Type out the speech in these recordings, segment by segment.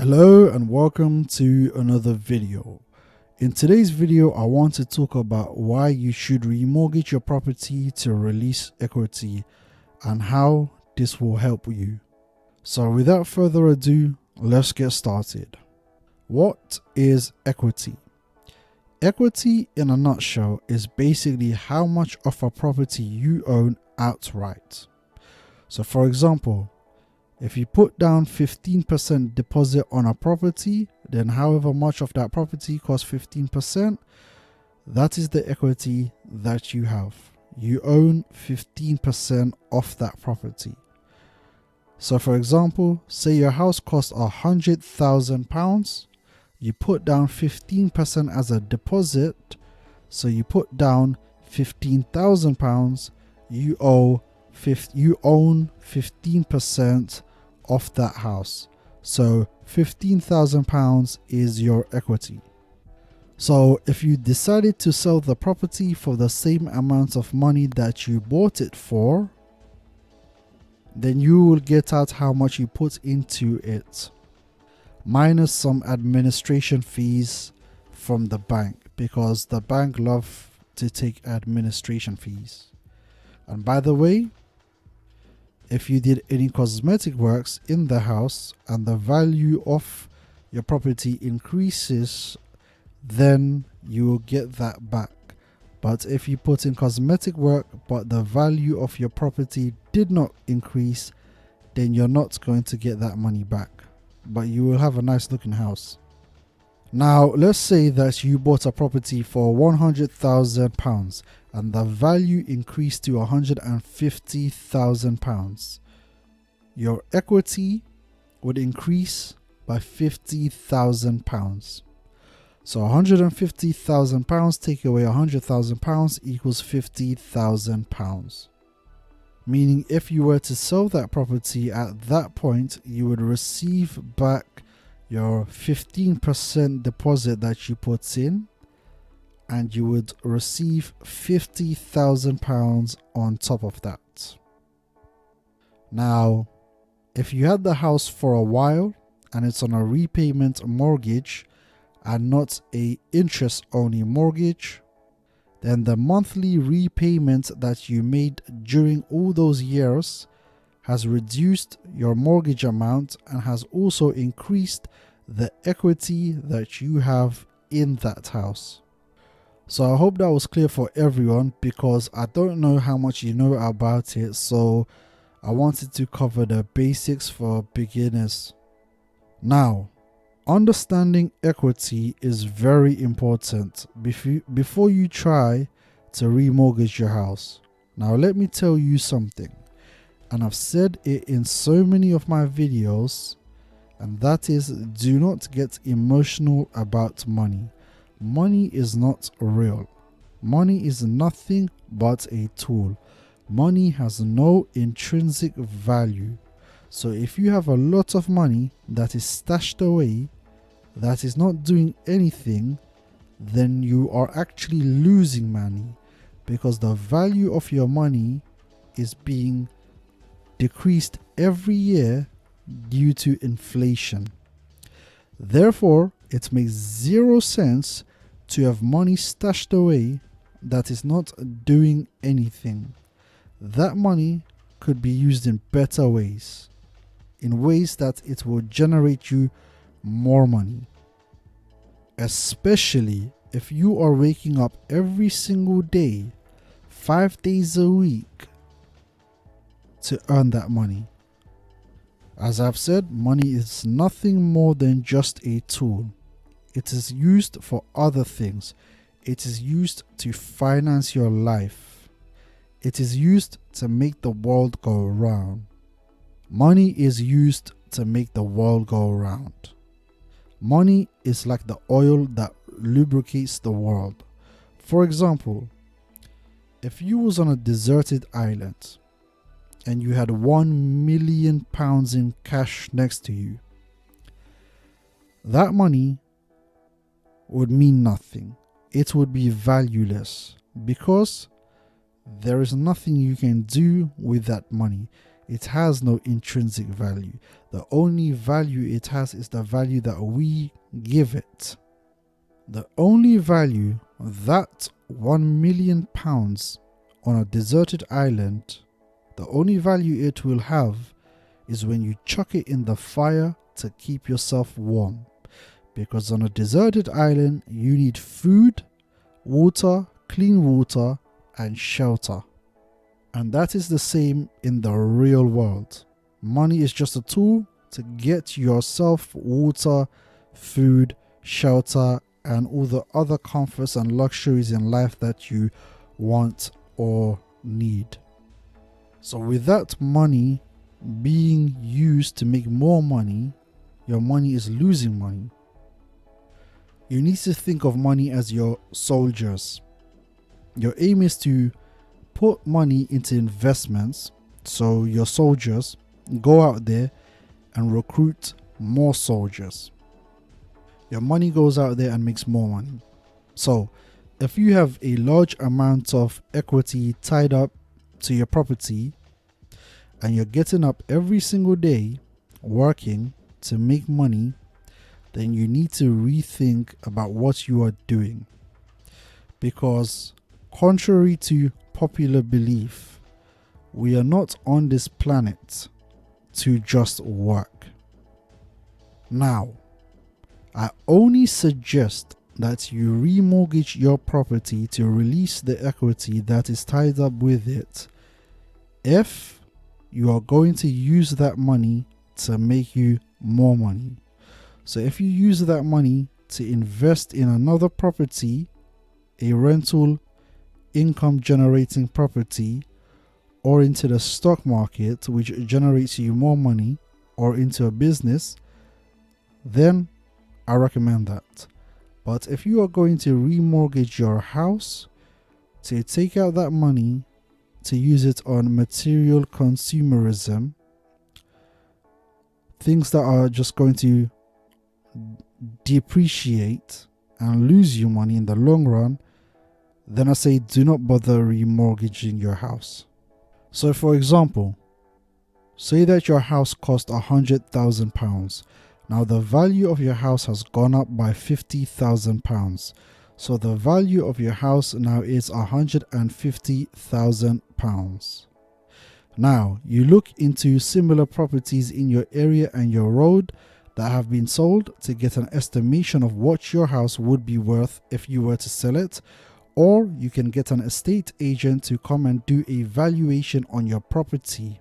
Hello and welcome to another video. In today's video, I want to talk about why you should remortgage your property to release equity and how this will help you. So without further ado, let's get started. What is equity? Equity in a nutshell is basically how much of a property you own outright. So for example, if you put down 15% deposit on a property, then however much of that property costs 15%, that is the equity that you have. You own 15% of that property. So for example, say your house costs £100,000, you put down 15% as a deposit, so you put down £15,000, you own 15% of that house. So £15,000 is your equity. So if you decided to sell the property for the same amount of money that you bought it for, then you will get out how much you put into it, minus some administration fees from the bank, because the bank love to take administration fees. And by the way, if you did any cosmetic works in the house and the value of your property increases, then you will get that back. But if you put in cosmetic work but the value of your property did not increase, then you're not going to get that money back, but you will have a nice looking house. Now let's say that you bought a property for £100,000 and the value increased to £150,000. Your equity would increase by £50,000. So £150,000 take away £100,000 equals £50,000. Meaning if you were to sell that property at that point, you would receive back your 15% deposit that you put in, and you would receive £50,000 on top of that. Now, if you had the house for a while and it's on a repayment mortgage and not a interest only mortgage, then the monthly repayment that you made during all those years has reduced your mortgage amount and has also increased the equity that you have in that house. So I hope that was clear for everyone, because I don't know how much you know about it, so I wanted to cover the basics for beginners. Now, understanding equity is very important before you try to remortgage your house. Now let me tell you something, and I've said it in so many of my videos, and that is, do not get emotional about money. Money is not real. Money is nothing but a tool. Money has no intrinsic value. So if you have a lot of money that is stashed away, that is not doing anything, then you are actually losing money, because the value of your money is being decreased every year due to inflation. Therefore, it makes zero sense to have money stashed away that is not doing anything. That money could be used in better ways, in ways that it will generate you more money. Especially if you are waking up every single day, 5 days a week, to earn that money. As I've said, money is nothing more than just a tool. It is used for other things. It is used to finance your life. It is used to make the world go round. Money is used to make the world go round. Money is like the oil that lubricates the world. For example, if you was on a deserted island and you had £1 million in cash next to you, that money would mean nothing. It would be valueless, because there is nothing you can do with that money. it has no intrinsic value. The only value it has is the value that we give it. The only value that £1 million on a deserted island, the only value it will have is when you chuck it in the fire to keep yourself warm. Because on a deserted island, you need food, water, clean water, and shelter. And that is the same in the real world. Money is just a tool to get yourself water, food, shelter, and all the other comforts and luxuries in life that you want or need. So with that money being used to make more money, your money is losing money. You need to think of money as your soldiers. Your aim is to put money into investments, so your soldiers go out there and recruit more soldiers. Your money goes out there and makes more money. So if you have a large amount of equity tied up to your property and you're getting up every single day working to make money, then you need to rethink about what you are doing. Because contrary to popular belief, we are not on this planet to just work. Now, I only suggest that you remortgage your property to release the equity that is tied up with it if you are going to use that money to make you more money. So if you use that money to invest in another property, a rental income generating property, or into the stock market, which generates you more money, or into a business, then I recommend that. But if you are going to remortgage your house, to take out that money to use it on material consumerism, things that are just going to depreciate and lose you money in the long run, then I say do not bother remortgaging your house. So for example, say that your house cost £100,000. Now the value of your house has gone up by £50,000. So the value of your house now is £150,000. Now you look into similar properties in your area and your road that have been sold to get an estimation of what your house would be worth if you were to sell it, or you can get an estate agent to come and do a valuation on your property,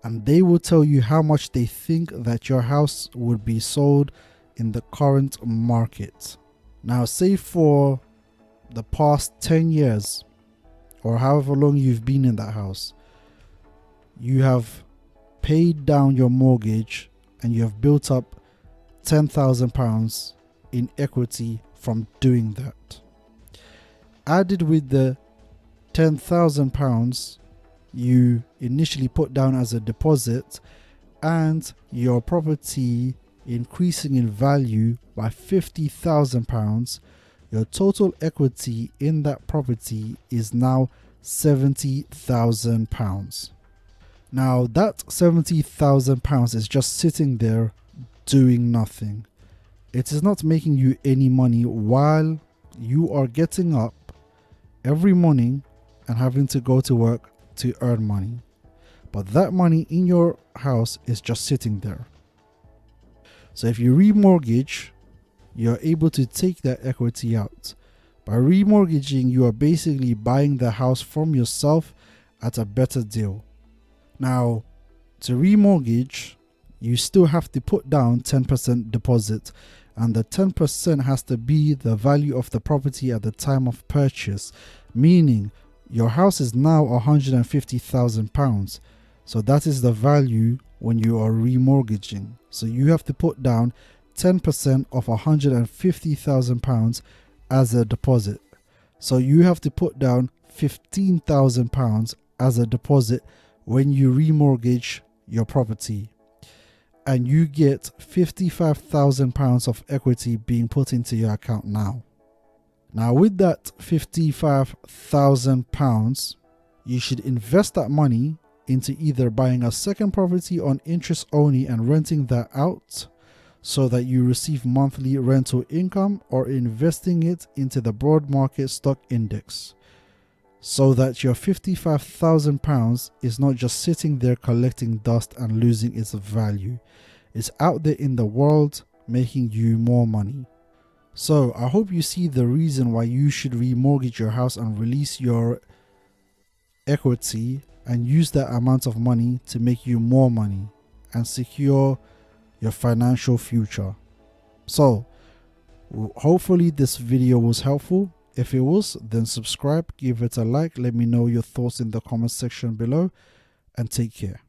and they will tell you how much they think that your house would be sold in the current market. Now say for the past 10 years or however long you've been in that house, you have paid down your mortgage and you have built up £10,000 in equity from doing that. Added with the £10,000 you initially put down as a deposit and your property increasing in value by £50,000, your total equity in that property is now £70,000. Now that £70,000 is just sitting there doing nothing. It is not making you any money while you are getting up every morning and having to go to work to earn money. But that money in your house is just sitting there. So if you remortgage, you're able to take that equity out. By remortgaging, you are basically buying the house from yourself at a better deal. Now, to remortgage, you still have to put down 10% deposit, and the 10% has to be the value of the property at the time of purchase, meaning your house is now £150,000. So that is the value when you are remortgaging. So you have to put down 10% of £150,000 as a deposit. So you have to put down £15,000 as a deposit when you remortgage your property, and you get £55,000 of equity being put into your account now. Now with that £55,000, you should invest that money into either buying a second property on interest only and renting that out so that you receive monthly rental income, or investing it into the broad market stock index so that your £55,000 is not just sitting there collecting dust and losing its value. It's out there in the world making you more money. So I hope you see the reason why you should remortgage your house and release your equity and use that amount of money to make you more money and secure your financial future. So hopefully this video was helpful. If it was, then subscribe, give it a like, let me know your thoughts in the comment section below, and take care.